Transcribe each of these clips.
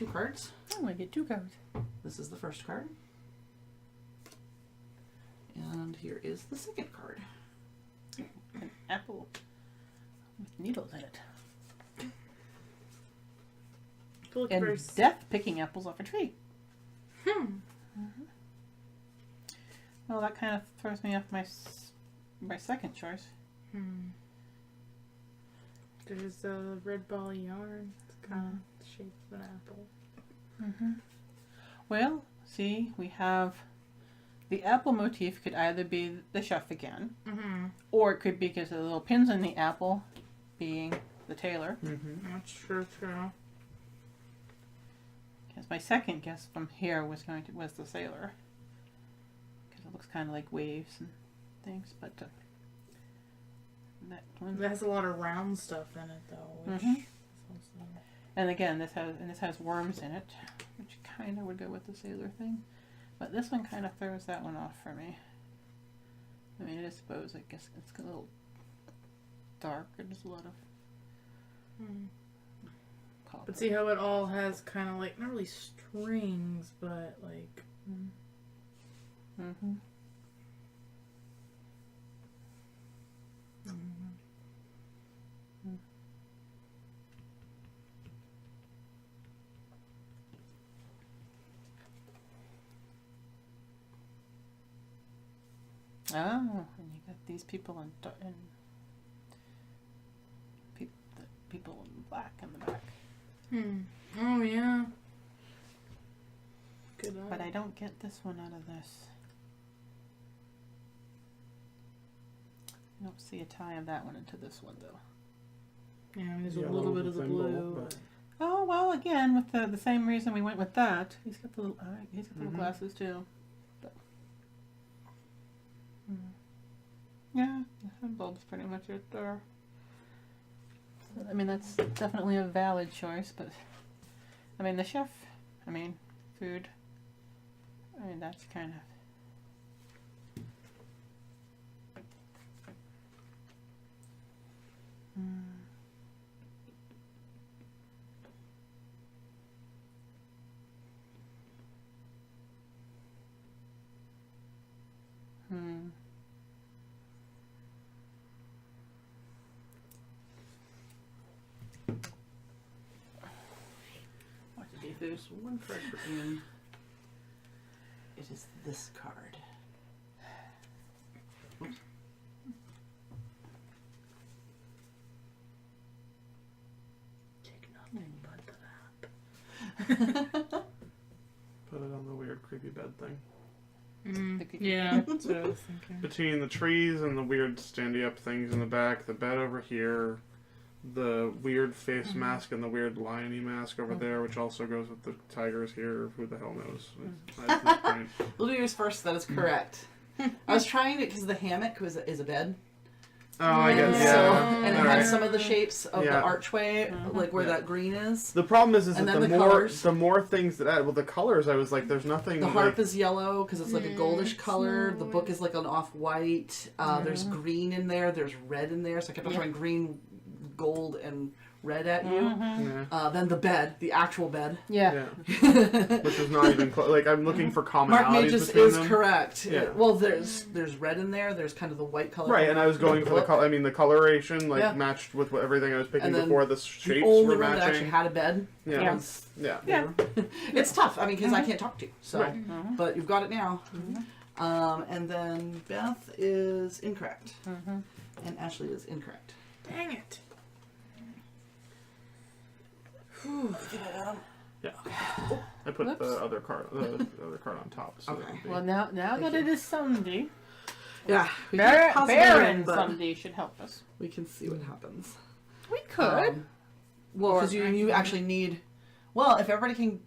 2 cards. Oh, I get 2 cards. This is the first card. And here is the second card. An apple with needles in it. And death picking apples off a tree. Well, that kind of throws me off my second choice. There's a red ball of yarn. It's kind of the shape of an apple. Well, see, we have the apple motif could either be the chef again, or it could be because of the little pins in the apple being the tailor. That's true. Because my second guess from here was the sailor, because it looks kind of like waves and things. But that one. It has a lot of round stuff in it, though. Which and again, this has worms in it, which kind of would go with the sailor thing. But this one kind of throws that one off for me. I mean, I suppose I guess it's a little dark. There's a lot of. But see how it all has kind of like, not really strings, but like... Oh, and you got these people in people in black in the back. Oh, yeah. Good eye. But I don't get this one out of this. I don't see a tie of that one into this one, though. Yeah, there's a little bit of the blue. Oh, well, again, with the same reason we went with that. He's got the little eye. He's got the little glasses, too. But, yeah, the bulb's pretty much it there. I mean, that's definitely a valid choice, but I mean, the chef, I mean, food, I mean, that's kind of. There's one card for Ian. It is this card. Oops. Take nothing but that. Put it on the weird creepy bed thing. Yeah, that's what I was thinking. Between the trees and the weird standy up things in the back, the bed over here, the weird face mask and the weird lion-y mask over there, which also goes with the tigers here. Who the hell knows? At this point. We'll do yours first. That is correct. I was trying it because the hammock is a bed. Oh, I guess, yeah. So, and it All has some of the shapes of Yeah. the archway, like where that green is. The problem is And that then the more things that add, well, the colors, I was like, there's nothing. The harp is yellow because it's like a goldish color. The book is like an off-white. There's green in there. There's red in there. So I kept on throwing green, gold, and red at you. Then the bed, the actual bed. Yeah. Which is not even close. Like, I'm looking for commonalities Mark Mages between is them. correct. Yeah. Well, there's red in there. There's kind of the white color. Right, and I was going for the color. I mean, the coloration matched with everything I was picking And then before. The shapes the only were room that matching. actually had a bed. Yeah. was- Yeah. It's tough. I mean, because I can't talk to you. So, Right. but you've got it now. And then Beth is incorrect, and Ashley is incorrect. Dang it. Whew. Yeah. I put the other card on top. So Okay. that would be- Well, now that it is Sunday, Yeah, we can't possibly Baron win, but Sunday should help us. we can see what happens. We could. Well, because you actually need. Well, if everybody can,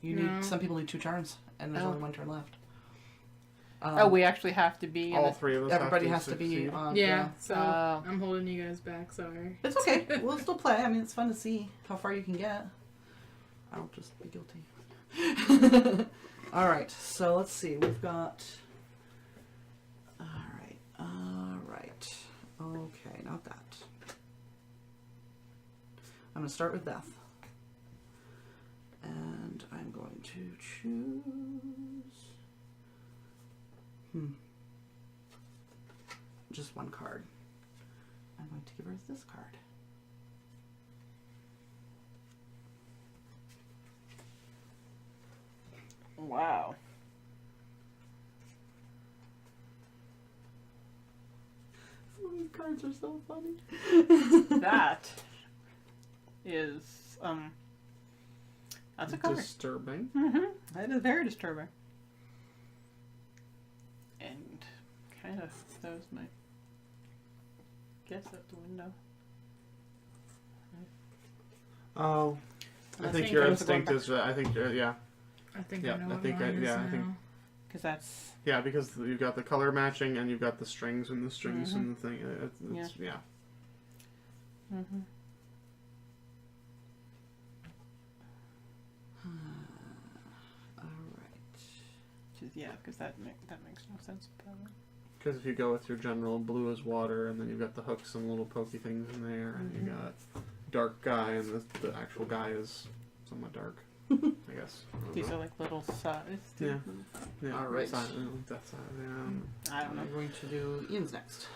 you need. Some people need 2 turns, and there's only 1 turn left. We actually have to be. all 3 of us. Everybody has to be succeed. on. Yeah, so Oh. I'm holding you guys back, sorry. It's okay. We'll still play. I mean, it's fun to see how far you can get. I'll just be guilty. All right. So let's see. We've got. All right. Okay, not that. I'm gonna start with Beth. And I'm going to choose just one card. I'm going to give her this card. Wow. Some of these cards are so funny. That is, that's a card. Disturbing. That is very disturbing. And kind of throws my guess out the window. Oh, I think your instinct is. I think yeah. I think Yeah, I know I what think mine is yeah, I now. think Because that's, yeah, because you've got the color matching and you've got the strings and the strings and the thing. It's, yeah. Alright. yeah, because that makes no sense. Probably. Because if you go with your general blue as water, and then you've got the hooks and little pokey things in there, and you got dark guy, and the actual guy is somewhat dark, I guess. I don't These know. are like little size. Yeah. Yeah. All right. That side. Yeah. I don't know. I'm going to do Ian's next.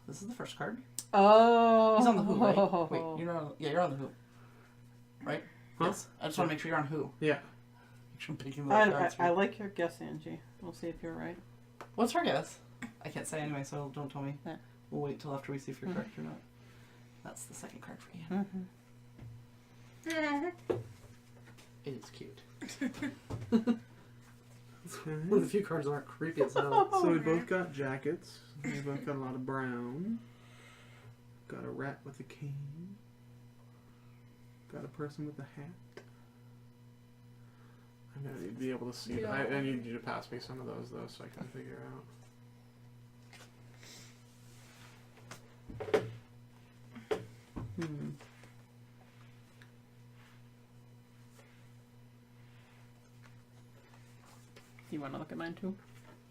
This is the first card. Oh. He's on the who, right? Wait, you're on. Yeah, you're on the who. Right? Huh? Yes. I just want to make sure you're on who. Yeah. Make sure I'm picking the right cards. I like your guess, Angie. We'll see if you're right. What's her guess? I can't say anyway, so don't tell me. Yeah. We'll wait till after we see if you're correct or not. That's the second card for you. It is cute. One of the few cards that aren't creepy as hell. So we both got jackets. We both got a lot of brown. Got a rat with a cane. Got a person with a hat. I'm gonna need to be able to see. Yeah. I need you to pass me some of those though, so I can figure out. You want to look at mine too?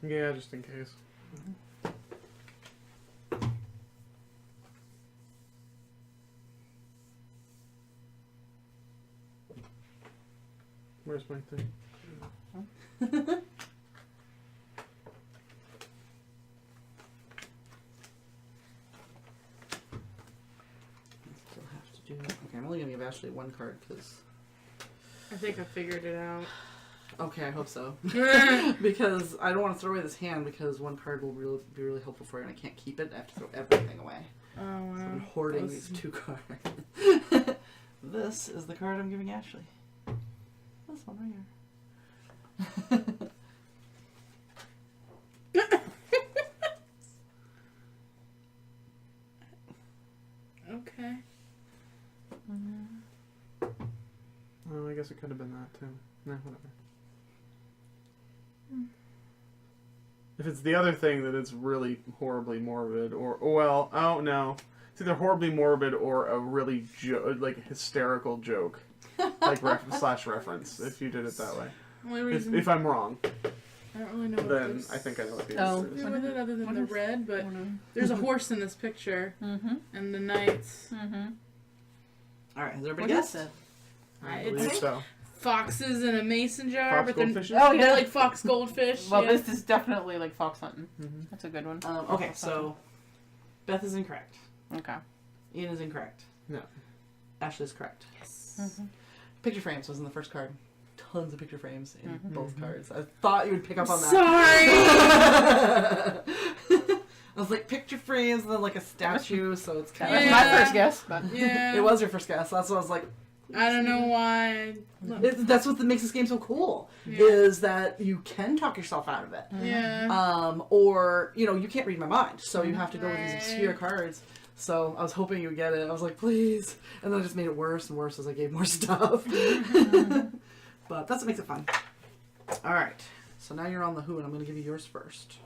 Yeah, just in case. Where's my thing? Still have to do. Okay, I'm only gonna give Ashley one card because. I think I figured it out. Okay, I hope so. Because I don't want to throw away this hand because one card will be really helpful for you, and I can't keep it. I have to throw everything away. Oh, wow. So I'm hoarding these two cards. This is the card I'm giving Ashley. This one right here. Okay. Oh, I guess it could have been that too. No, whatever. If it's the other thing that it's really horribly morbid, or well, oh no, it's either horribly morbid or a really like hysterical joke, like slash reference. If you did it that way, Only reason if I'm wrong, I don't really know what then this I think I know what the Oh. answer do is. with it other than What the is- red, but there's a horse in this picture and the knights. All right, has everybody What guessed? is it? I It's believe so. foxes in a mason jar, Fox but they're, goldfishes? Oh, they're yeah. like fox goldfish. Well, yeah. this is definitely like fox hunting. Mhm. That's a good one. Okay, so Beth is incorrect. Okay. Ian is incorrect. No. Ashley is correct. Yes. Picture frames was in the first card. Tons of picture frames in both cards. I thought you would pick up on that. Sorry. I was like, picture frames and then like a statue, so it's kind That's of. my first guess, but Yeah. It was your first guess. That's what I was like. I don't know why. That's what makes this game so cool. Yeah. Is that you can talk yourself out of it. Yeah. Or you can't read my mind, so you have to go with these Right. obscure cards. So I was hoping you would get it. I was like, please, and then I just made it worse and worse as I gave more stuff. But that's what makes it fun. All right, so now you're on the who, and I'm going to give you yours first.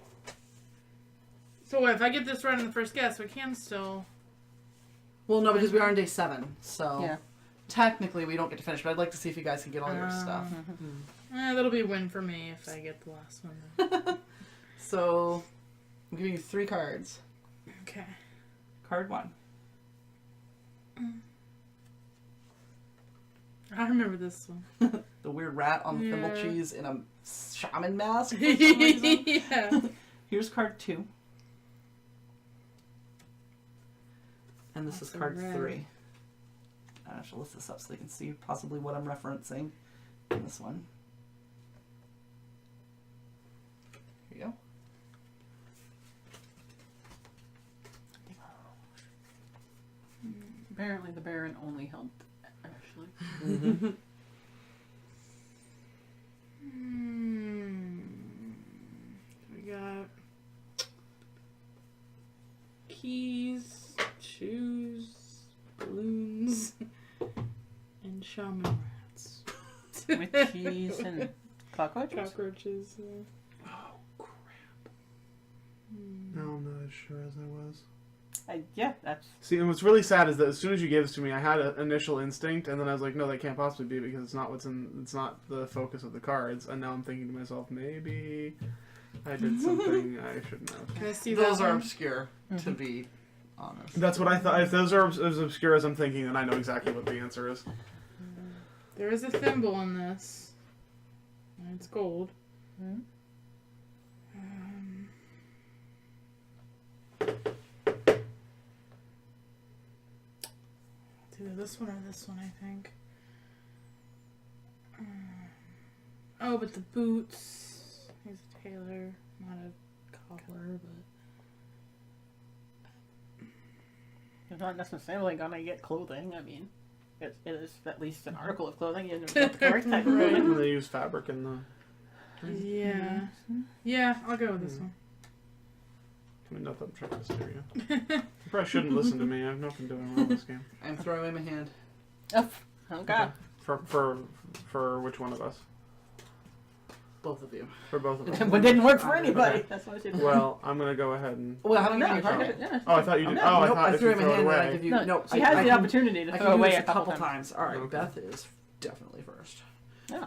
So what, if I get this right on the first guess, we can still. Well, no, because we are on day 7, so yeah. technically we don't get to finish. But I'd like to see if you guys can get all your stuff. That'll be a win for me if I get the last one. So I'm giving you 3 cards. Okay. Card 1. I remember this one. The weird rat on the thimble Yeah. cheese in a shaman mask. For some reason. Yeah. Here's card 2. And this is Also card red. 3. I should list this up so they can see possibly what I'm referencing in this one. Here you go. Apparently the Baron only helped Ashley. Mm-hmm. We got keys, shoes, balloons, and shaman rats. With cheese and cockroaches? Cockroaches. Yeah. Oh, crap. Now I'm not as sure as I was. Yeah, that's... See, and what's really sad is that as soon as you gave this to me, I had an initial instinct, and then I was like, no, that can't possibly be because it's not it's not the focus of the cards. And now I'm thinking to myself, maybe I did something I shouldn't have. Can I see Those that are one? obscure, to be honest. That's what I thought. If those are as obscure as I'm thinking, then I know exactly what the answer is. There is a thimble in this. And it's gold. Hmm? It's either this one or this one, I think. Oh, but the boots. He's a tailor, not a cobbler, but... You're not necessarily gonna get clothing. I mean, it is at least an article of clothing. You don't get the correct type of Right. clothing. When they use fabric in the. Yeah. Yeah, I'll go with this one. I mean, not that I'm trying to steer you. You probably shouldn't listen to me. I've not been doing well this game. I'm throwing away my hand. Oh, okay. For which one of us? Both of you. For both of us. But it didn't work for Okay. anybody. That's what I did. Well, I'm gonna go ahead and. Well, I haven't No, got you any can't card. get it. Yeah. Oh, I thought you did. No, Oh, I Nope, thought I if threw you him a throw it hand and I away. give you. No, Nope, she I has the can- opportunity to I throw can do away this a couple times. times. All right, Okay. Beth is definitely first. Yeah.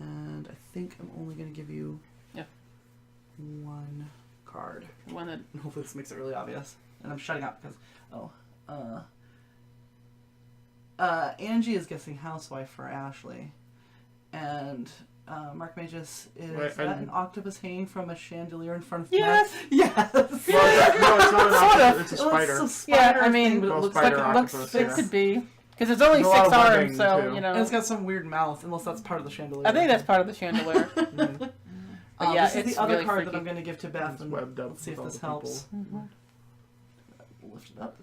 And I think I'm only going to give you one card. The one that And hopefully this makes it really obvious. And I'm shutting up because Angie is guessing housewife for Ashley, and Mark Magus is Wait, that I- an octopus hanging from a chandelier in front of Yes. Beth? Yes. Well, no, it's not an Sort octopus. It's a It looks spider. so spider I mean, thing, but it well, looks spider like it looks octopus, it yeah. could be because it's only There's a lot 6 of arms, webbing, so too. you know. and it's got some weird mouth, unless that's part of the chandelier. I think that's part of the chandelier. Mhm. But yeah, this is it's the other really card freaky. that I'm going to give to Beth, It's and webbed up let's see if with this all the helps. Mhm. We'll lift it up.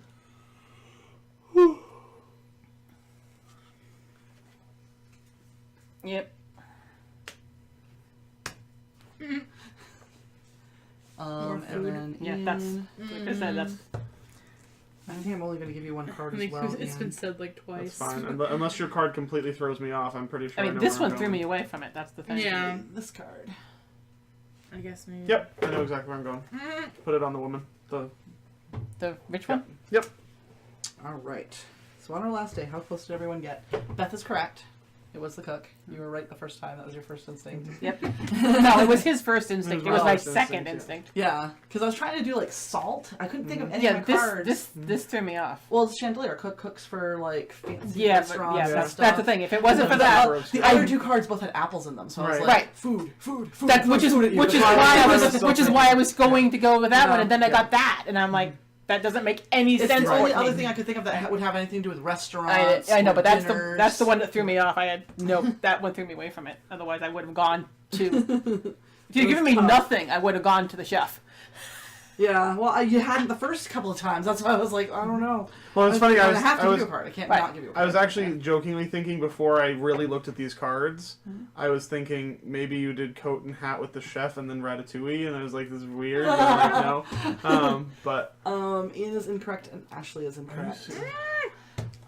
Yep. More And food. then Yeah, that's Ian, like I said. That's I think I'm only going to give you one card I as think well. it's Ian. been said like That's twice. fine. Unless your card completely throws me off, I'm pretty sure. I mean, know this where I'm one threw going. me away from it. That's the thing. Yeah. This card. I guess maybe. Yep, I know exactly where I'm going. Put it on the woman. The which one? Yep. All right. So on our last day, how close did everyone get? Beth is correct. It was the cook. You were right the first time. That was your first instinct. Yep. No, it was his first instinct. It was my my first second instinct, instinct. Yeah, because I was trying to do like salt. I couldn't think of any Yeah, of my cards. this threw me off. Well, it's chandelier. Cook cooks for like fancy Yeah, but restaurants yeah, and that's stuff. the thing. If it wasn't for The, that, the other two cards both had apples in them, so I was Right. like, Right. food. that which is food at you. which is That's why I was was so which is funny. why I was going to go with that Yeah. one, and then I Yeah. got that, and I'm like, that doesn't make any It's sense. the only for me. other thing I could think of that would have anything to do with restaurants. I know, or but that's dinners. the one that threw me off. I had no, that one threw me away from it. Otherwise, I would have gone to. If you'd given me tough. nothing, I would have gone to the chef. Yeah, well, you hadn't the first couple of times. That's why I was like, I don't know. Well, it's funny. I have to was give you a card. I can't Right. not give you a I card. was actually jokingly thinking before I really looked at these cards. I was thinking maybe you did coat and hat with the chef and then Ratatouille, and I was like, this is weird. And I'm like, no. But Ian is incorrect and Ashley is incorrect. So then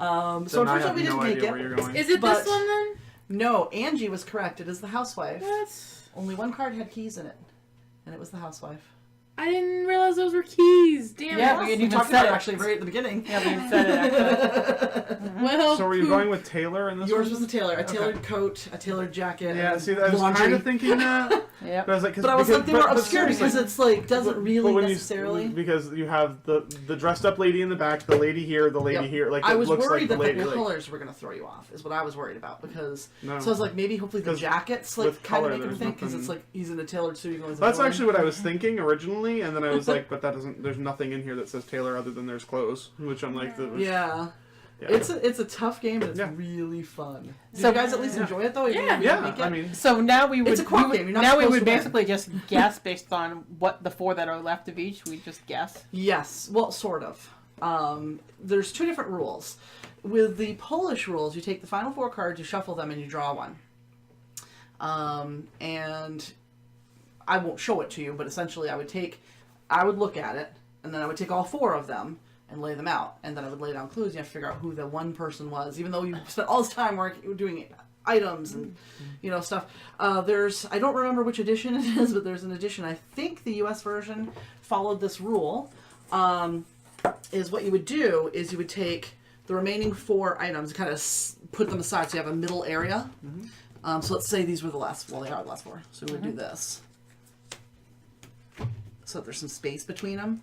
I unfortunately have we didn't no make idea it. where you're going. Is it But- this one then? No, Angie was correct. It is the housewife. What? Only one card had keys in it, and it was the housewife. I didn't realize those were keys. Damn Yeah, it. but you We didn't talked said about it it. actually right at the beginning. Yeah, we said it actually. Well, So were you going with Taylor in this Yours one? was the tailor. A Okay. tailored coat, a tailored jacket. Yeah, and see, I was laundry. kind of thinking that. Yep. But I was like, But I was like, they were obscure because seriously, it's like doesn't really when necessarily. because you have the dressed up lady in the back, the lady here, the lady Yep. here. Like I it was looks worried like that the lady. the Like, colors were going to throw you off. Is what I was worried about because. no. So I was like, maybe hopefully the 'Cause jackets like with kind color, of make him there's think because nothing- it's like he's in a tailored suit. Even though he's a That's villain. actually what I was thinking originally, and then I was like, but that doesn't. There's nothing in here that says Taylor other than there's clothes, which I'm like, Yeah. yeah. It's a tough game, but it's Yeah. really fun. Did So- you guys at least enjoy it though? Even Yeah. though you didn't yeah. make it? I mean, So now we would. It's a co-op we would- game, you're not now we supposed would to win. basically just guess based on what the 4 that are left of each. We just guess. Yes, well, sort of. There's 2 different rules. With the Polish rules, you take the final 4 cards, you shuffle them, and you draw one. And I won't show it to you, but essentially I would look at it, and then I would take all 4 of them and lay them out. And then I would lay down clues, and you have to figure out who the one person was, even though you spent all this time doing items and stuff. I don't remember which edition it is, but there's an edition. I think the US version followed this rule. Is what you would do is you would take the remaining 4 items and kind of put them aside so you have a middle area. So let's say these were they are the last 4. So we would do this. So there's some space between them.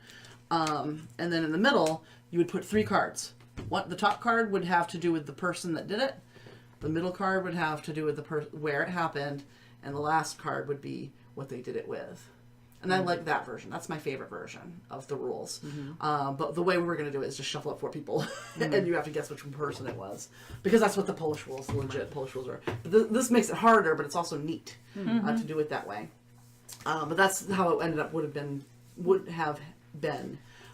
And then in the middle, you would put 3 cards. The top card would have to do with the person that did it. The middle card would have to do with where it happened. And the last card would be what they did it with. And I like that version. That's my favorite version of the rules. But the way we were going to do it is just shuffle up 4 people. And you have to guess which person it was. Because that's what the Polish rules, the legit Polish rules are. But this makes it harder, but it's also neat to do it that way. But that's how it would have been.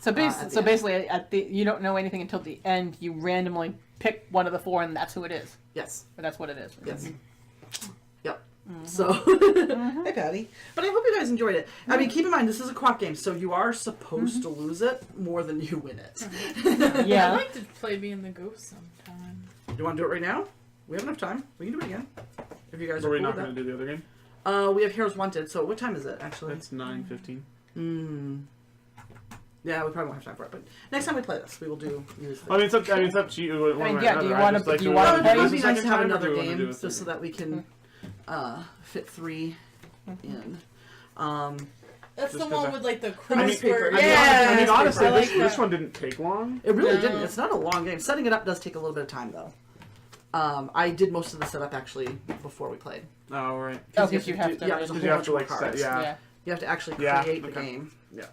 So, at the basically, you don't know anything until the end. You randomly pick one of the 4, and that's who it is. Yes. Or that's what it is. Yes. Yep. So, hey Patty. But I hope you guys enjoyed it. I mean, keep in mind, this is a co-op game, so you are supposed to lose it more than you win it. I'd Yeah. like to play being the ghost sometime. You want to do it right now? We have enough time. We can do it again. If you guys are are we cool not with going to do the other game? that. We have Heroes Wanted, so what time is it, actually? It's 9:15. Yeah, we probably won't have time for it, but next time we play this, we will do... I mean, it's up to you. One way or yeah, do you another. I wanna- just like do you to wanna Well, do play it this would a be nice to second have time, or another do we wanna do game, a just so third? that we can fit 3 in. That's Just the 'cause one I- with like the I mean, crossword. I mean, Yeah. I mean, honestly, I like this that. one didn't take long. It really No. didn't. It's not a long game. Setting it up does take a little bit of time, though. I did most of the setup, actually, before we played. Oh, right. Oh, because you have to. Yeah, there's a Because whole you have bunch to, of like, set, cards. yeah. Yeah. You have to actually Yeah, create the okay. game. Yeah.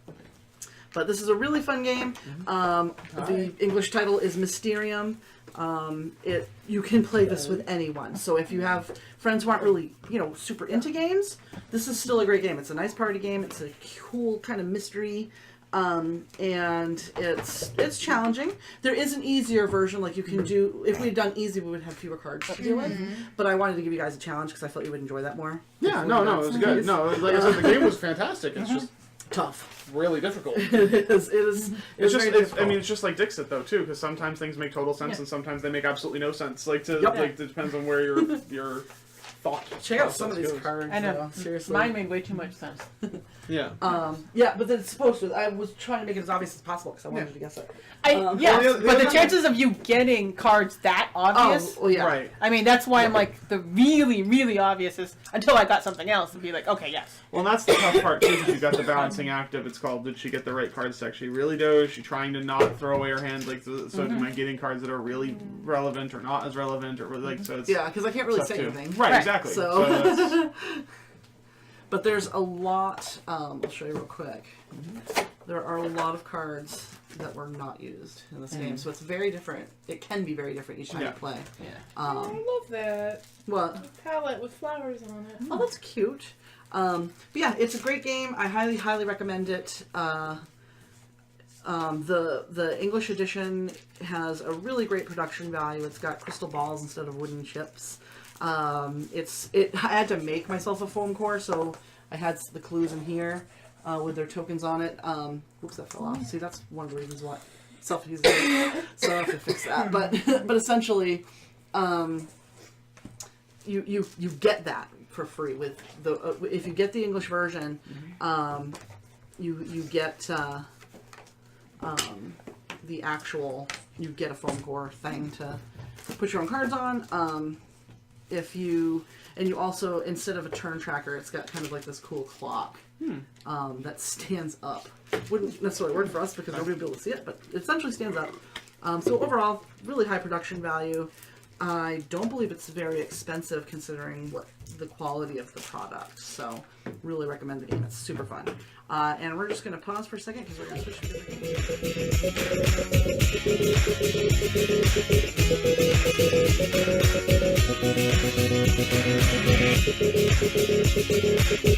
But this is a really fun game. The English title is Mysterium. You can play this with anyone. So if you have friends who aren't really, super into games, this is still a great game. It's a nice party game. It's a cool kind of mystery. And it's challenging. There is an easier version, like you can do. If we had done easy, we would have fewer cards to deal with. But I wanted to give you guys a challenge because I felt you would enjoy that more. Yeah, no, it was good. No, like I said, the game was fantastic. It's just Tough. really difficult. It is. It's just, very difficult. it's just like Dixit though too, because sometimes things make total sense and sometimes they make absolutely no sense. Like, Yep. it depends on where your thought. Check out some of process these goes. cards. I know. Though, seriously. Mine made way too much sense. Yeah. Yeah, but it's supposed to. I was trying to make it as obvious as possible because I wanted you to guess it. Yes, Well, the but the other- chances of you getting cards that obvious. Oh, well, yeah. Right. I mean, that's why I'm like, the really, really obvious is until I got something else and be like, okay, yes. Well, and that's the tough part too, because you got the balancing act of it's called. Did she get the right cards to actually really do? Is she trying to not throw away her hand? Like, so am I getting cards that are really relevant or not as relevant, or like so? It's Yeah, because I can't really tough say too. anything. Right, Right. exactly. So- that's- But there's a lot. I'll show you real quick. There are a lot of cards that were not used in this game, so it's very different. It can be very different each time Yeah. you play. Yeah. I love that. What? The palette with flowers on it. Oh, that's cute. But yeah, it's a great game. I highly, highly recommend it. The English edition has a really great production value. It's got crystal balls instead of wooden chips. I had to make myself a foam core, so I had the clues in here with their tokens on it. Oops, that fell off. See, that's one of the reasons why selfies. So I have to fix that. But essentially, you get that for free with the if you get the English version. you get the actual, you get a foam core thing to put your own cards on. And you also, instead of a turn tracker, it's got kind of like this cool clock that stands up. Wouldn't necessarily work for us because nobody would be able to see it, but it essentially stands up. So overall, really high production value. I don't believe it's very expensive considering what the quality of the product. So really recommend the game. It's super fun. And we're just going to pause for a second because we're going to switch to a different game.